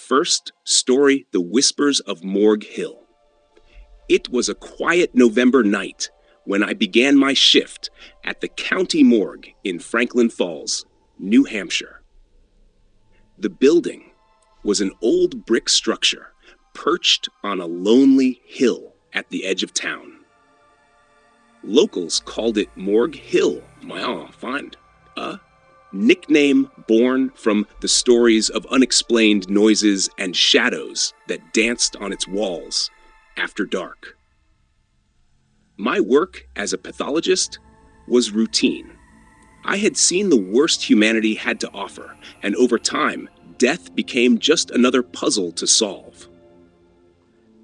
First story, The Whispers of Morgue Hill. It was a quiet November night when I began my shift at the county morgue in Franklin Falls, New Hampshire. The building was an old brick structure perched on a lonely hill at the edge of town. Locals called it Morgue Hill. Wow, fine. A nickname born from the stories of unexplained noises and shadows that danced on its walls after dark. My work as a pathologist was routine. I had seen the worst humanity had to offer, and over time, death became just another puzzle to solve.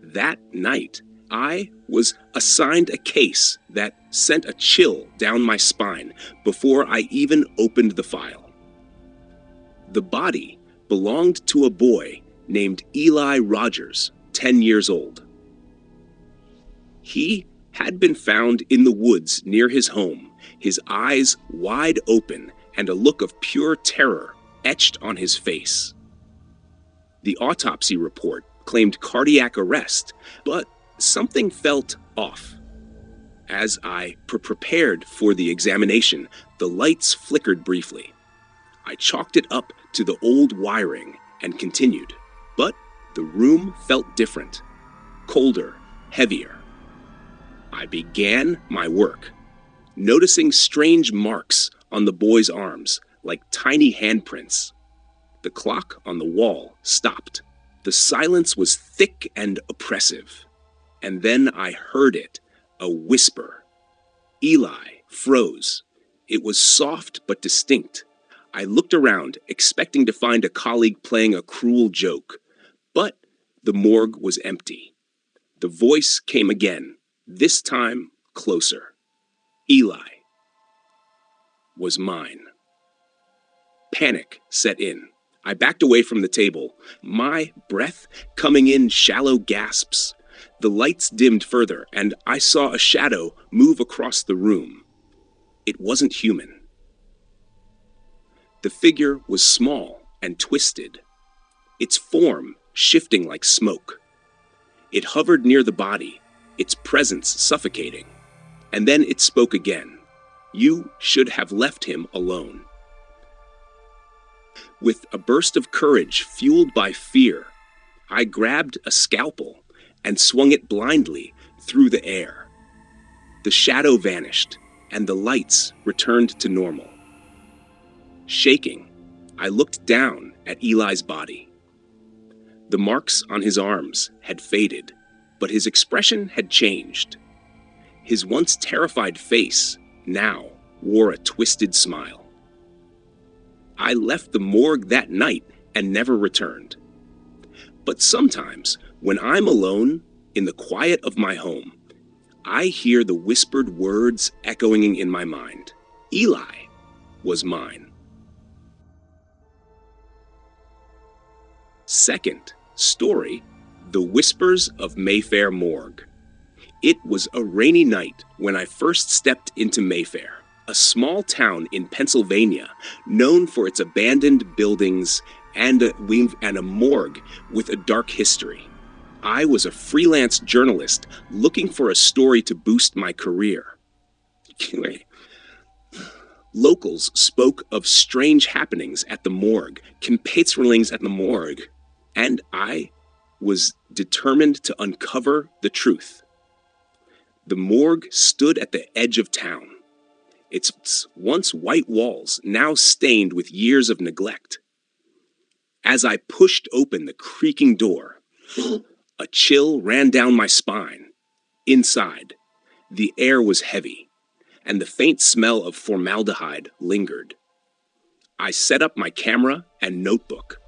That night, I was assigned a case that sent a chill down my spine before I even opened the file. The body belonged to a boy named Eli Rogers, 10 years old. He had been found in the woods near his home, his eyes wide open and a look of pure terror etched on his face. The autopsy report claimed cardiac arrest, but something felt off. As I prepared for the examination, the lights flickered briefly. I chalked it up to the old wiring and continued, but the room felt different, colder, heavier. I began my work, noticing strange marks on the boy's arms, like tiny handprints. The clock on the wall stopped. The silence was thick and oppressive. And then I heard it, a whisper. Eli froze. It was soft but distinct. I looked around, expecting to find a colleague playing a cruel joke. But the morgue was empty. The voice came again, this time closer. Eli was mine. Panic set in. I backed away from the table, my breath coming in shallow gasps. The lights dimmed further, and I saw a shadow move across the room. It wasn't human. The figure was small and twisted, its form shifting like smoke. It hovered near the body, its presence suffocating. And then it spoke again. You should have left him alone. With a burst of courage fueled by fear, I grabbed a scalpel and swung it blindly through the air. The shadow vanished, and the lights returned to normal. Shaking, I looked down at Eli's body. The marks on his arms had faded, but his expression had changed. His once terrified face now wore a twisted smile. I left the morgue that night and never returned. But sometimes, when I'm alone in the quiet of my home, I hear the whispered words echoing in my mind. Eli was mine. Second story, The Whispers of Mayfair Morgue. It was a rainy night when I first stepped into Mayfair, a small town in Pennsylvania known for its abandoned buildings and a morgue with a dark history. I was a freelance journalist looking for a story to boost my career. Locals spoke of strange happenings at the morgue, Kempeitzerlings at the morgue, and I was determined to uncover the truth. The morgue stood at the edge of town, its once white walls now stained with years of neglect. As I pushed open the creaking door, a chill ran down my spine. Inside, the air was heavy, and the faint smell of formaldehyde lingered. I set up my camera and notebook,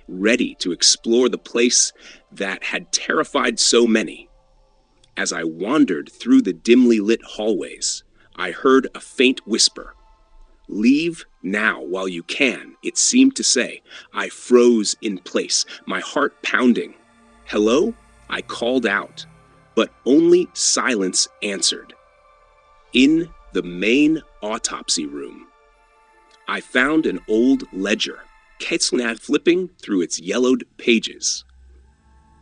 ready to explore the place that had terrified so many. As I wandered through the dimly lit hallways, I heard a faint whisper. Leave now while you can, it seemed to say. I froze in place, my heart pounding. Hello? I called out, but only silence answered. In the main autopsy room, I found an old ledger flipping through its yellowed pages.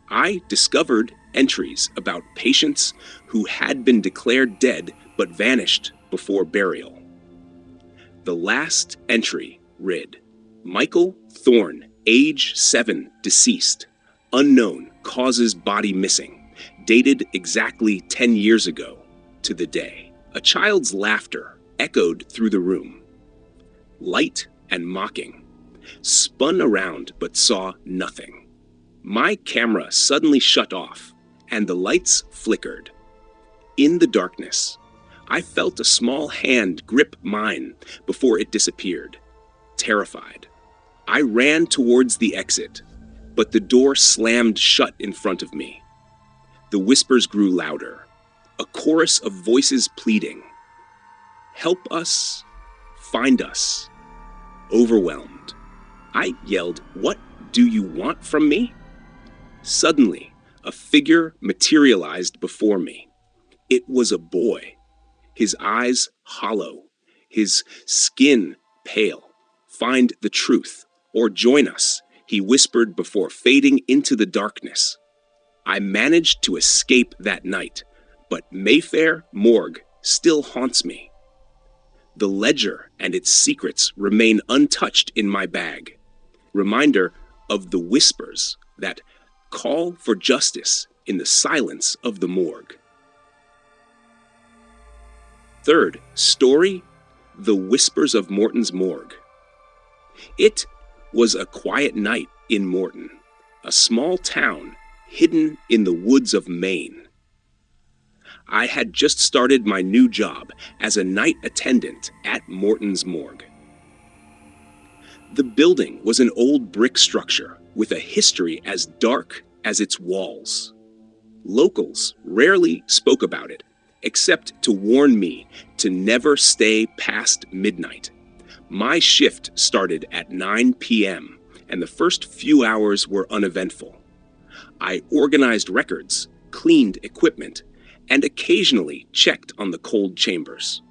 I discovered entries about patients who had been declared dead but vanished before burial. The last entry read, Michael Thorne, age 7, deceased, unknown, causes body missing, dated exactly 10 years ago to the day. A child's laughter echoed through the room, light and mocking, spun around but saw nothing. My camera suddenly shut off, and the lights flickered. In the darkness, I felt a small hand grip mine before it disappeared. Terrified, I ran towards the exit, but the door slammed shut in front of me. The whispers grew louder, a chorus of voices pleading. Help us, find us. Overwhelmed, I yelled, What do you want from me? Suddenly, a figure materialized before me. It was a boy, his eyes hollow, his skin pale. Find the truth, or join us, he whispered before fading into the darkness. I managed to escape that night, but Mayfair Morgue still haunts me. The ledger and its secrets remain untouched in my bag. Reminder of the whispers that call for justice in the silence of the morgue. Third story, The Whispers of Morton's Morgue. It was a quiet night in Morton, a small town hidden in the woods of Maine. I had just started my new job as a night attendant at Morton's Morgue. The building was an old brick structure with a history as dark as its walls. Locals rarely spoke about it, except to warn me to never stay past midnight. My shift started at 9 p.m., and the first few hours were uneventful. I organized records, cleaned equipment, and occasionally checked on the cold chambers.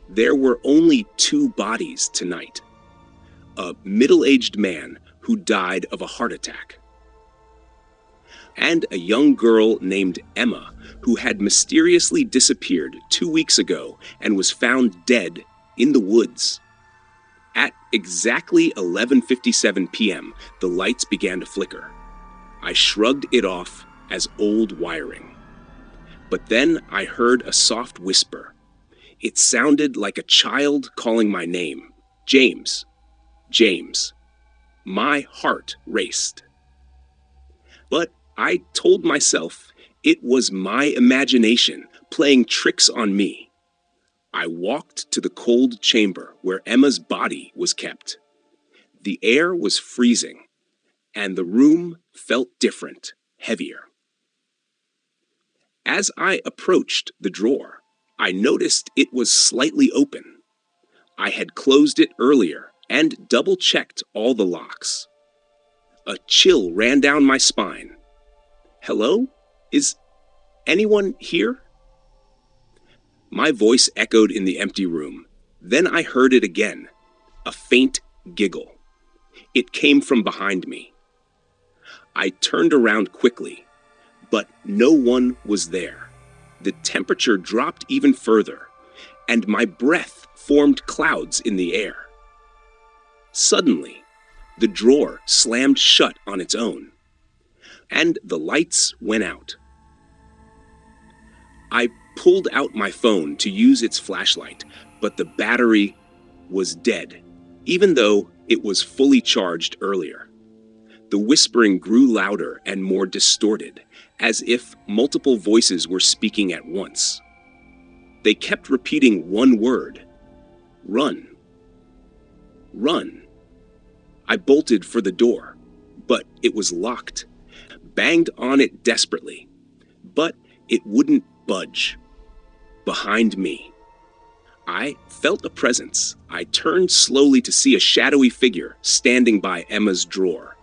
There were only 2 bodies tonight. A middle-aged man who died of a heart attack, and a young girl named Emma who had mysteriously disappeared 2 weeks ago and was found dead in the woods. At exactly 11:57 p.m., the lights began to flicker. I shrugged it off as old wiring. But then I heard a soft whisper. It sounded like a child calling my name. James. James. My heart raced. But I told myself it was my imagination playing tricks on me. I walked to the cold chamber where Emma's body was kept. The air was freezing, and the room felt different, heavier. As I approached the drawer, I noticed it was slightly open. I had closed it earlier and double-checked all the locks. A chill ran down my spine. Hello? Is anyone here? My voice echoed in the empty room. Then I heard it again, a faint giggle. It came from behind me. I turned around quickly, but no one was there. The temperature dropped even further, and my breath formed clouds in the air. Suddenly, the drawer slammed shut on its own, and the lights went out. I pulled out my phone to use its flashlight, but the battery was dead, even though it was fully charged earlier. The whispering grew louder and more distorted, as if multiple voices were speaking at once. They kept repeating one word: run. Run. I bolted for the door, but it was locked. Banged on it desperately, but it wouldn't budge. Behind me, I felt a presence. I turned slowly to see a shadowy figure standing by Emma's drawer.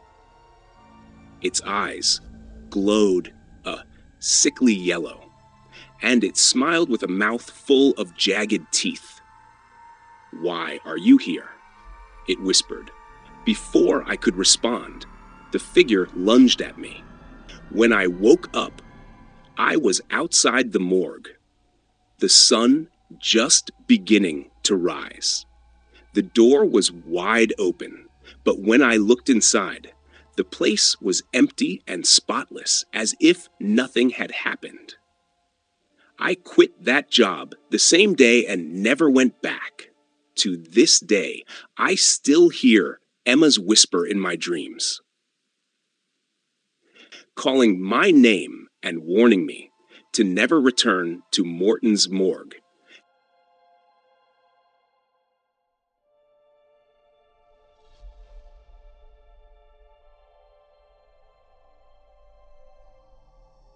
Its eyes glowed a sickly yellow, and it smiled with a mouth full of jagged teeth. "Why are you here?" it whispered, Before I could respond, the figure lunged at me. When I woke up, I was outside the morgue, the sun just beginning to rise. The door was wide open, but when I looked inside, the place was empty and spotless, as if nothing had happened. I quit that job the same day and never went back. To this day, I still hear Emma's whisper in my dreams, calling my name and warning me to never return to Morton's morgue